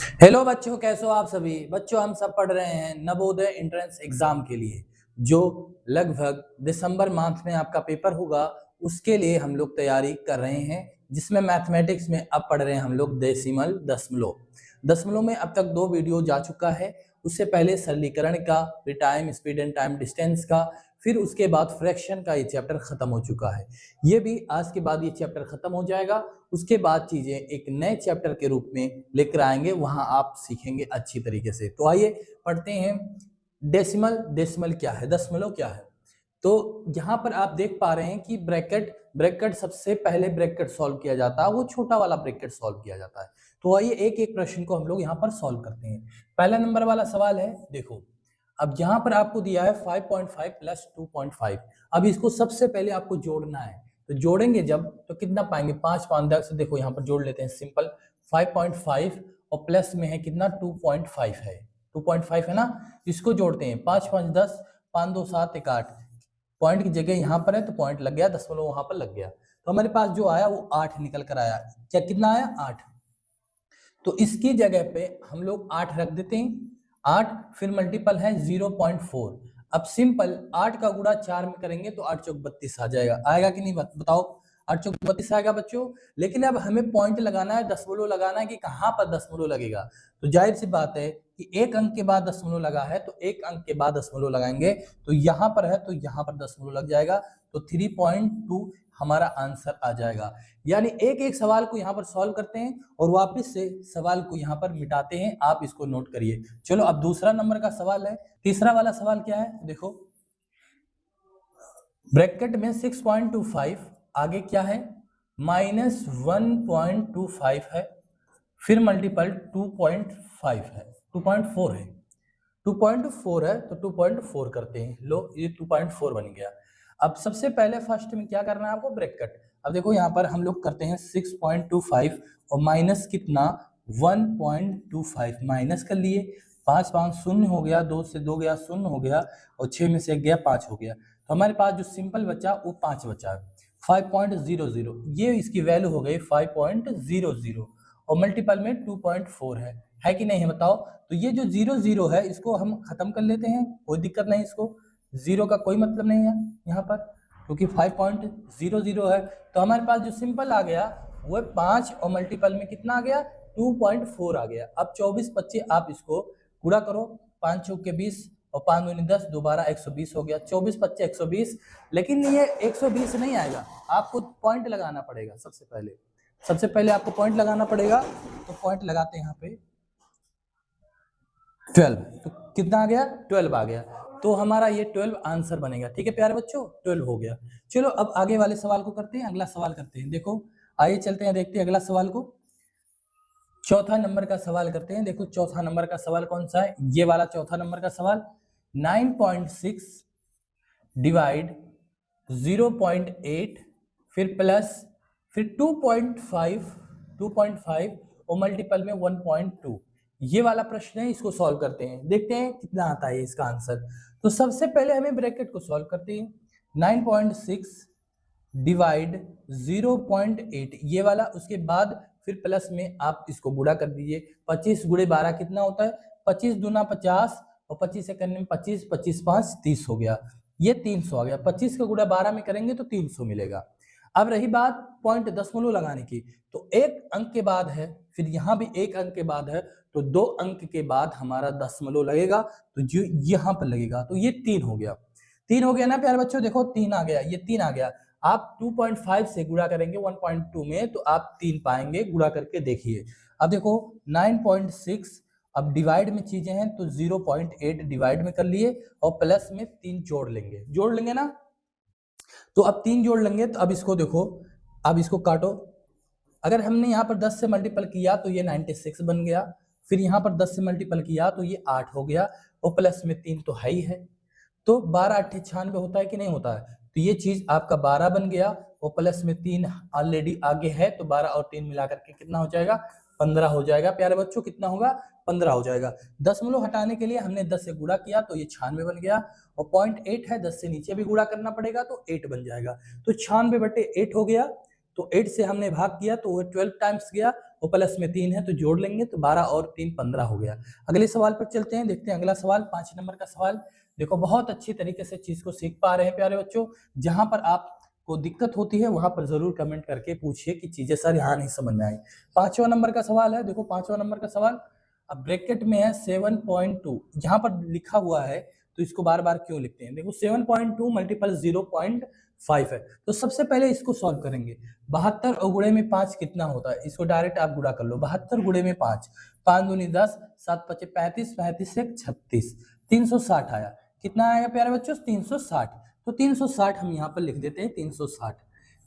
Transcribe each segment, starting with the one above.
Hello बच्चों, कैसे हो आप सभी बच्चों। हम सब पढ़ रहे हैं नवोदय एंट्रेंस एग्जाम के लिए, जो लगभग दिसंबर मंथ में आपका पेपर होगा। उसके लिए हम लोग तैयारी कर रहे हैं, जिसमें मैथमेटिक्स में अब पढ़ रहे हैं हम लोग डेसिमल दशमलव। दशमलव में अब तक 2 वीडियो जा चुका है। उससे पहले सरलीकरण का, फिर time speed and time distance का, फिर उसके बाद फ्रैक्शन का ये चैप्टर खत्म हो चुका है। ये भी आज के बाद ये चैप्टर खत्म हो जाएगा। उसके बाद चीजें एक नए चैप्टर के रूप में लेकर आएंगे, वहां आप सीखेंगे अच्छी तरीके से। तो आइए पढ़ते हैं डेसिमल। डेसिमल क्या है, दशमलव क्या है। तो यहाँ पर आप देख पा रहे हैं कि ब्रैकेट ब्रैकेट सबसे पहले ब्रैकेट सॉल्व किया जाता है, वो छोटा वाला ब्रैकेट सॉल्व किया जाता है। तो आइए एक एक प्रश्न को हम लोग यहाँ पर सॉल्व करते हैं। पहला नंबर वाला सवाल है, देखो। अब यहाँ पर आपको दिया है 5.5 प्लस 2.5। अब इसको सबसे पहले आपको जोड़ना है। तो जोड़ेंगे जब तो कितना पाएंगे, 5 5 10। देखो यहाँ पर जोड़ लेते हैं, सिंपल। 5.5 और प्लस में है कितना, 2.5 है। 2.5 है ना, इसको जोड़ते हैं। 5 5 10, 5 2 7 1 8। पॉइंट की जगह यहाँ पर है तो पॉइंट लग गया, दशमलव वहां पर लग गया। तो हमारे पास जो आया वो 8 निकल कर आया। क्या कितना आया, 8। तो इसकी जगह पे हम लोग 8 रख देते हैं। 8 फिर मल्टीपल है 0.4। अब सिंपल 8 का गुणा 4 में करेंगे तो 8 चौक 32 आ जाएगा। आएगा कि नहीं बताओ, 8 चौक 32 आएगा बच्चों। लेकिन अब हमें पॉइंट लगाना है, दशमलव लगाना है कि कहाँ पर दशमलव लगेगा। तो जाहिर सी बात है कि एक अंक के बाद दशमलव लगा है तो एक अंक के बाद दशमलव लगाएंगे। तो यहाँ पर है तो यहाँ पर दशमलव लग जाएगा। तो 3.2 हमारा आंसर आ जाएगा। यानी एक एक सवाल को यहाँ पर सॉल्व करते हैं और वापस से सवाल को यहाँ पर मिटाते हैं। आप इसको नोट करिए। चलो अब दूसरा नंबर का सवाल है। तीसरा वाला सवाल क्या है, देखो। ब्रैकेट में 6.25, आगे क्या है, -1.25 है, फिर मल्टीपल 2.5 है, 2.4 है। 2.4 है तो 2.4 करते हैं। लो, ये 2.4 बन गया। अब सबसे पहले फर्स्ट में क्या करना है आपको, ब्रैकेट। अब देखो यहाँ पर हम लोग करते हैं 6.25 और माइनस कितना, 1.25 माइनस कर लिए। 5 5 शून्य हो गया, 2 से 2 गया, शून्य हो गया, और 6 में से 1 गया, 5 हो गया। तो हमारे पास जो सिंपल बचा वो 5 बचा है। 5.00 ये इसकी वैल्यू हो गई 5.00, और मल्टीपल में 2.4 है कि नहीं है बताओ। तो ये जो 0 है इसको हम खत्म कर लेते हैं, कोई दिक्कत नहीं। इसको जीरो का कोई मतलब नहीं है यहाँ पर, क्योंकि 5.00 है। तो हमारे पास जो सिंपल आ गया वो 5 और मल्टीपल में कितना आ गया, 2.4 आ गया। अब 24 25 आप इसको पूरा करो। 5 चौक के 20 और 5 दूनी 10, दोबारा 120 हो गया। 24 25 120। लेकिन ये 120 नहीं आएगा, आपको पॉइंट लगाना पड़ेगा। सबसे पहले आपको पॉइंट लगाना पड़ेगा। तो पॉइंट लगाते हैं यहाँ पे 12। तो कितना आ गया, 12 आ गया। तो हमारा ये 12 आंसर बनेगा। ठीक है प्यारे बच्चों, 12 हो गया। चलो अब आगे वाले सवाल को करते हैं, अगला सवाल करते हैं। देखो आइए चलते हैं, देखते हैं अगला सवाल को। चौथा नंबर का सवाल करते हैं। देखो चौथा नंबर का सवाल कौन सा है, ये वाला चौथा नंबर का सवाल। 9.6 डिवाइड 0.8 फिर प्लस फिर 2.5 और मल्टीपल में 1.2। ये वाला प्रश्न है, इसको सॉल्व करते हैं, देखते हैं कितना आता है इसका आंसर। तो सबसे पहले हमें ब्रैकेट को सॉल्व करते हैं। 9.6 डिवाइड 0.8 ये वाला, उसके बाद फिर प्लस में आप इसको गुणा कर दीजिए। 25 गुणे 12 कितना होता है, 25 दूना 50 और 25 से करने में 25, 25 5 30 हो गया। ये 300 आ गया। 25 का गुणा 12 में करेंगे तो 300 मिलेगा। अब रही बात पॉइंट दशमलव लगाने की, तो एक अंक के बाद है, फिर यहाँ भी एक अंक के बाद है, तो 2 अंक के बाद हमारा दशमलव लगेगा। तो जो यहाँ पर लगेगा तो ये 3 हो गया। 3 हो गया ना प्यारे बच्चों, देखो 3 आ गया, ये 3 आ गया। आप 2.5 से गुणा करेंगे 1.2 में तो आप 3 पाएंगे, गुणा करके देखिए। अब देखो 9.6, अब डिवाइड में चीजें हैं तो 0.8 डिवाइड में कर लिए और प्लस में 3 जोड़ लेंगे ना। तो अब 3 जोड़ लेंगे तो अब इसको देखो, अब इसको काटो। अगर हमने यहाँ पर 10 से मल्टीपल किया तो ये 96 बन गया। फिर यहाँ पर 10 से मल्टीपल किया तो ये 8 हो गया, और प्लस में 3 तो है ही है। तो 12 8 96 होता है कि नहीं होता है। तो ये चीज आपका 12 बन गया, और प्लस में 3 ऑलरेडी आगे है, तो 12 और 3 मिला करके कितना हो जाएगा, 15 हो जाएगा। प्यारे बच्चों कितना होगा, 15 हो जाएगा। दशमलव हटाने के लिए हमने 10 से गुणा किया तो ये 96 बन गया, और 0.8 है, 10 से नीचे भी गुणा करना पड़ेगा तो 8 बन जाएगा। तो 96/8 हो गया। तो 8 से हमने भाग किया तो वो 12 टाइम्स गया, और प्लस में 3 है तो जोड़ लेंगे तो 12 और 3 15 हो गया। अगले सवाल पर चलते हैं, देखते हैं अगला सवाल 5 नंबर का सवाल। देखो बहुत अच्छी तरीके से चीज को सीख पा रहे हैं प्यारे बच्चों। जहां पर आपको दिक्कत होती है वहां पर जरूर कमेंट करके पूछिए कि चीजें सर यहाँ नहीं समझ में आई। 5वां नंबर का सवाल है, देखो 5वां नंबर का सवाल। अब ब्रैकेट में है 7.2, यहाँ पर लिखा हुआ है तो इसको बार बार क्यों लिखते हैं। देखो 7.2 मल्टीपल 0.5 है, तो सबसे पहले इसको सॉल्व करेंगे। 72 और गुणे में 5 कितना होता है, इसको डायरेक्ट आप गुणा कर लो। 72 गुणे में 5, 5 दूनी 10, 7 पचे 35, 35 से 36, 360 आया। कितना आएगा प्यारे बच्चों, 360। तो 360 हम यहाँ पर लिख देते हैं 360।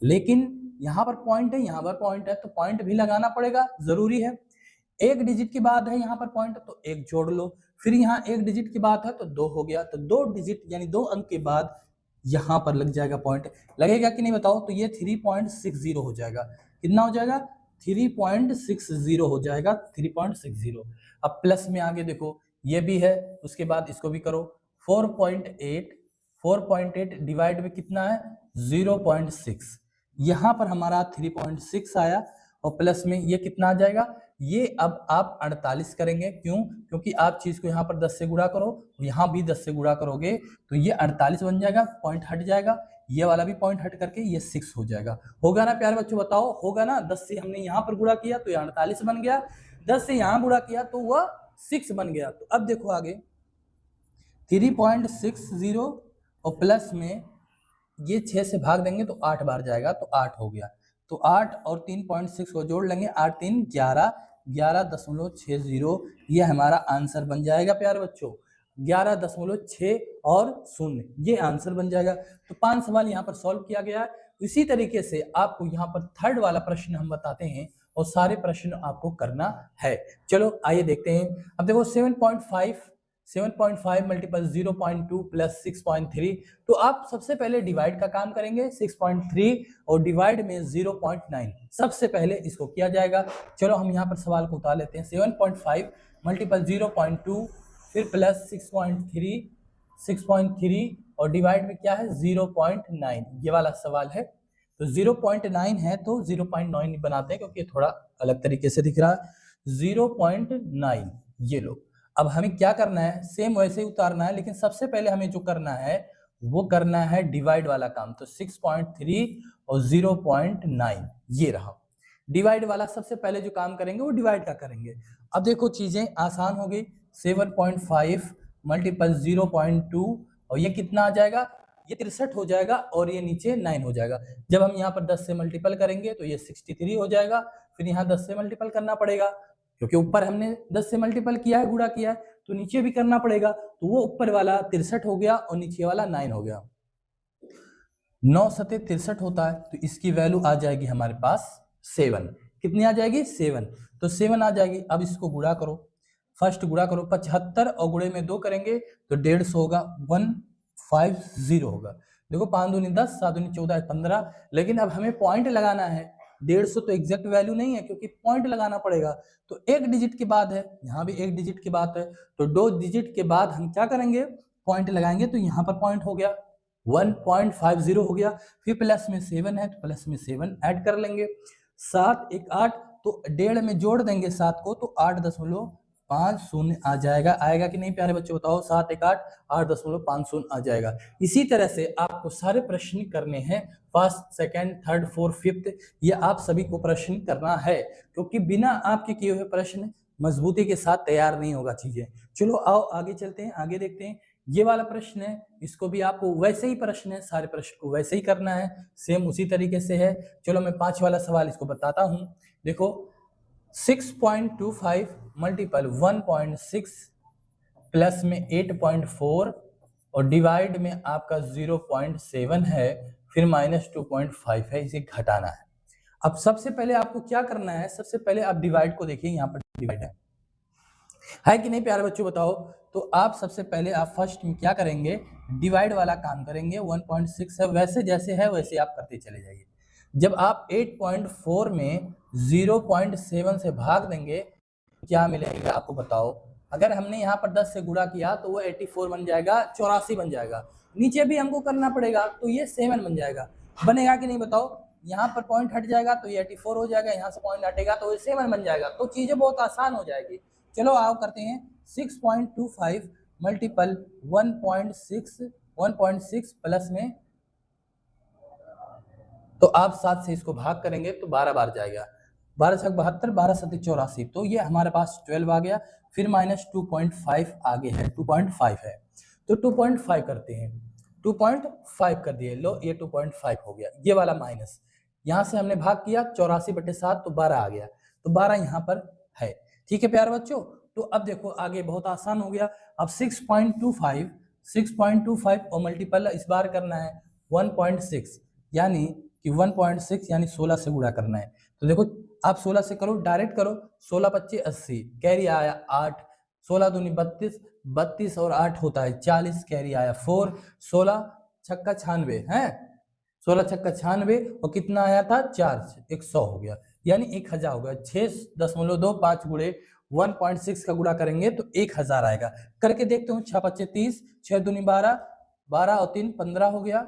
लेकिन यहाँ पर पॉइंट है, यहाँ पर पॉइंट है, तो पॉइंट भी लगाना पड़ेगा, जरूरी है। एक डिजिट की बात है यहाँ पर पॉइंट, तो एक जोड़ लो। फिर यहाँ एक डिजिट की बात है तो 2 हो गया, तो 2 डिजिट यानी 2 अंक के बाद यहाँ पर लग जाएगा पॉइंट। लगेगा कि नहीं बताओ, तो ये 3.60 हो जाएगा। कितना हो जाएगा, 3.60 हो जाएगा, 3.60। अब प्लस में आगे देखो ये भी है, उसके बाद इसको भी करो। 4.8 डिवाइड में कितना है, 0.6। यहाँ पर हमारा 3.6 आया और प्लस में ये कितना आ जाएगा, ये अब आप 48 करेंगे। क्यों, क्योंकि आप चीज को यहाँ पर 10 से गुणा करो, यहाँ भी 10 से गुणा करोगे तो ये 48 बन जाएगा, पॉइंट हट जाएगा, ये वाला भी पॉइंट हट करके ये 6 हो जाएगा। होगा ना प्यारे बच्चों, बताओ होगा ना। 10 से हमने यहाँ पर गुणा किया तो ये 48 बन गया, 10 से यहाँ गुणा किया तो वह 6 बन गया। तो अब देखो आगे 3.60 और प्लस में ये 6 से भाग देंगे तो 8 बार जाएगा, तो 8 हो गया। तो 8 और 3.6 को जोड़ लेंगे, 8 3 11, 11.60 ये हमारा आंसर बन जाएगा प्यारे बच्चों। 11.6 और 0 ये आंसर बन जाएगा। तो 5 सवाल यहाँ पर सॉल्व किया गया है। इसी तरीके से आपको यहाँ पर थर्ड वाला प्रश्न हम बताते हैं और सारे प्रश्न आपको करना है। चलो आइए देखते हैं। अब देखो 7.5 मल्टीपल 0.2 प्लस 6.3, तो आप सबसे पहले डिवाइड का काम करेंगे। 6.3 और डिवाइड में 0.9 सबसे पहले इसको किया जाएगा। चलो हम यहाँ पर सवाल को उतार लेते हैं। 7.5 मल्टीपल 0.2 फिर प्लस 6.3 और डिवाइड में क्या है 0.9, ये वाला सवाल है। तो 0.9 है तो 0.9 बनाते हैं क्योंकि थोड़ा अलग तरीके से दिख रहा है। 0.9 ये लो। अब हमें क्या करना है, सेम वैसे ही उतारना है, लेकिन सबसे पहले हमें जो करना है वो करना है डिवाइड वाला काम। तो 6.3 और 0.9 ये रहा डिवाइड वाला। सबसे पहले जो काम करेंगे वो डिवाइड का करेंगे। अब देखो चीजें आसान हो गई। 7.5 मल्टीपल 0.2 और ये कितना आ जाएगा, ये 63 हो जाएगा और ये नीचे 9 हो जाएगा। जब हम यहाँ पर 10 से मल्टीपल करेंगे तो ये 63 हो जाएगा। फिर यहाँ 10 से मल्टीपल करना पड़ेगा क्योंकि ऊपर हमने 10 से मल्टीपल किया है, गुणा किया है, तो नीचे भी करना पड़ेगा। तो वो ऊपर वाला 63 हो गया और नीचे वाला 9 हो गया। 9 सते 63 होता है, तो इसकी वैल्यू आ जाएगी हमारे पास 7। कितनी आ जाएगी, 7। तो 7 आ जाएगी। अब इसको गुणा करो, फर्स्ट गुणा करो। 75 और गुणे में 2 करेंगे तो 150 होगा, 150 होगा। देखो 5 दूनी 10, 7 दूनी 14, 15। लेकिन अब हमें पॉइंट लगाना है। 150 तो एग्जैक्ट वैल्यू नहीं है क्योंकि पॉइंट लगाना पड़ेगा। तो एक डिजिट की बात है, यहाँ भी एक डिजिट की बात है, तो 2 डिजिट के बाद हम क्या करेंगे, पॉइंट लगाएंगे। तो यहाँ पर पॉइंट हो गया, 1.50 हो गया। फिर प्लस में 7 है तो प्लस में 7 ऐड कर लेंगे। 7 1 8, तो 1.5 में जोड़ देंगे 7 को तो 8.50 आ जाएगा। आएगा कि नहीं प्यारे बच्चों, बताओ। 7 1 8, 8.50 आ जाएगा। इसी तरह से आपको सारे प्रश्न करने हैं, first second third fourth fifth, ये आप सभी को प्रश्न करना है क्योंकि बिना आपके किए हुए प्रश्न मजबूती के साथ तैयार नहीं होगा चीजें। चलो आओ आगे चलते हैं, आगे देखते हैं। ये वाला प्रश्न है, इसको भी आपको वैसे ही प्रश्न है, सारे प्रश्न को वैसे ही करना है, सेम उसी तरीके से है। चलो मैं 5 वाला सवाल इसको बताता हूं। देखो 6.25 मल्टीपल 1.6 प्लस में 8.4 और डिवाइड में आपका 0.7 है, फिर माइनस 2.5 है, इसे घटाना है। अब सबसे पहले आपको क्या करना है, सबसे पहले आप डिवाइड को देखिए, यहाँ पर डिवाइड है कि नहीं प्यारे बच्चों, बताओ। तो आप सबसे पहले आप फर्स्ट में क्या करेंगे, डिवाइड वाला काम करेंगे। 1.6 है, वैसे जैसे है वैसे आप करते चले जाइए। जब आप 8.4 में 0.7 से भाग देंगे क्या मिलेगा आपको, बताओ। अगर हमने यहाँ पर 10 से गुणा किया तो वो 84 बन जाएगा, 84 बन जाएगा। नीचे भी हमको करना पड़ेगा तो ये 7 बन जाएगा। बनेगा कि नहीं बताओ। यहाँ पर पॉइंट हट जाएगा तो ये 84 हो जाएगा, यहाँ से पॉइंट हटेगा तो ये 7 बन जाएगा, तो चीजें बहुत आसान हो जाएगी। चलो आओ करते हैं 6.25 मल्टीपल 1.6 प्लस में, तो आप 7 से इसको भाग करेंगे तो 12 बार जाएगा, 12 छक 72, 12 सत्ते 84, तो ये हमारे पास 12 आ गया। फिर माइनस 2.5 आगे है, 2.5 है तो 2.5 करते हैं, 2.5 कर दिए, लो ये 2.5 हो गया, ये वाला माइनस, यहाँ से हमने भाग किया 84/7 तो 12 आ गया, तो 12 यहाँ पर है। ठीक है प्यारे बच्चों, तो अब देखो आगे बहुत आसान हो गया। अब 6.25 और मल्टीपल इस बार करना है 1.6, यानी कि 1.6 यानी 16 से गुणा करना है। तो देखो आप 16 से करो, डायरेक्ट करो, 16 25 80, कैरी आया 8, 16 दूनी 32, 32 और 8 होता है 40, कैरी आया 4, 16 छक्का 96 है, 16 छक्का 96 और कितना आया था 4, 100 हो गया, यानी 1000 हो गया। 6.25 गुणे 1.6 का गुणा करेंगे तो 1000 आएगा। करके देखते हूँ, 6 25 30, 6 दूनी 12, 12 और 3 15 हो गया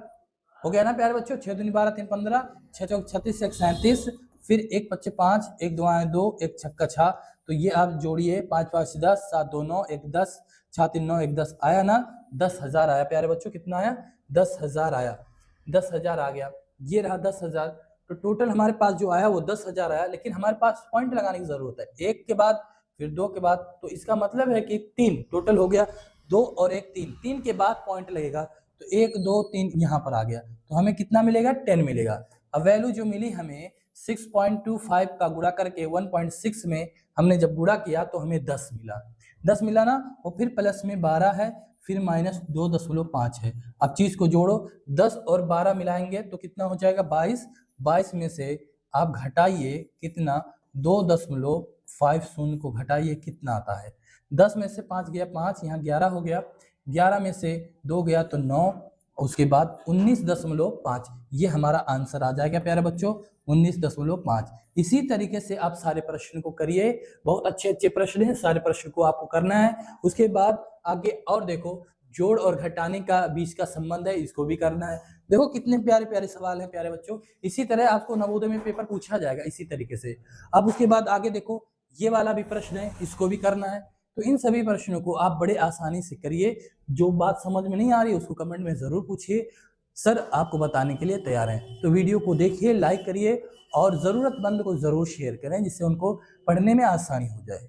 ना प्यारे बच्चों, 6 दूनी 12 3 15, 6 चौक 36, 1 37, फिर 1 25 5, 1 2 2, 1 छक्का 6, तो ये आप जोड़िए 5 5 10, 7 2 9, 1 10, 6 3 9, 1 10 आया ना, 10,000 आया प्यारे बच्चों। कितना आया? 10,000 आया, 10,000 आ गया, ये रहा 10,000। तो टोटल हमारे पास जो आया वो 10,000 आया, लेकिन हमारे पास पॉइंट लगाने की जरूरत है, 1 के बाद फिर 2 के बाद, तो इसका मतलब है कि 3 टोटल हो गया, 2 और 1 3, 3 के बाद पॉइंट लगेगा, तो 1 2 3 यहाँ पर आ गया, तो हमें कितना मिलेगा? 10 मिलेगा। अब वैल्यू जो मिली हमें 6.25 का गुणा करके 1.6 में हमने जब गुणा किया तो हमें 10 मिला, 10 मिला ना, और फिर प्लस में 12 है, फिर माइनस 2.5 है। अब चीज को जोड़ो, 10 और 12 मिलाएंगे तो कितना हो जाएगा? 22, 22 में से आप घटाइए कितना? 2.50 को घटाइए, कितना आता है? 10 में से 5 गया 5, यहाँ 11 हो गया, 11 में से 2 गया तो 9, उसके बाद 19.5, ये हमारा आंसर आ जाएगा प्यारे बच्चों, 19.5। इसी तरीके से आप सारे प्रश्न को करिए, बहुत अच्छे अच्छे प्रश्न हैं, सारे प्रश्न को आपको करना है। उसके बाद आगे और देखो, जोड़ और घटाने का बीच का संबंध है, इसको भी करना है। देखो कितने प्यारे प्यारे सवाल हैं प्यारे बच्चों, इसी तरह आपको नवोदय में पेपर पूछा जाएगा इसी तरीके से। अब उसके बाद आगे देखो, ये वाला भी प्रश्न है, इसको भी करना है। तो इन सभी प्रश्नों को आप बड़े आसानी से करिए, जो बात समझ में नहीं आ रही उसको कमेंट में जरूर पूछिए, सर आपको बताने के लिए तैयार हैं। तो वीडियो को देखिए, लाइक करिए और ज़रूरतमंद को ज़रूर शेयर करें, जिससे उनको पढ़ने में आसानी हो जाए।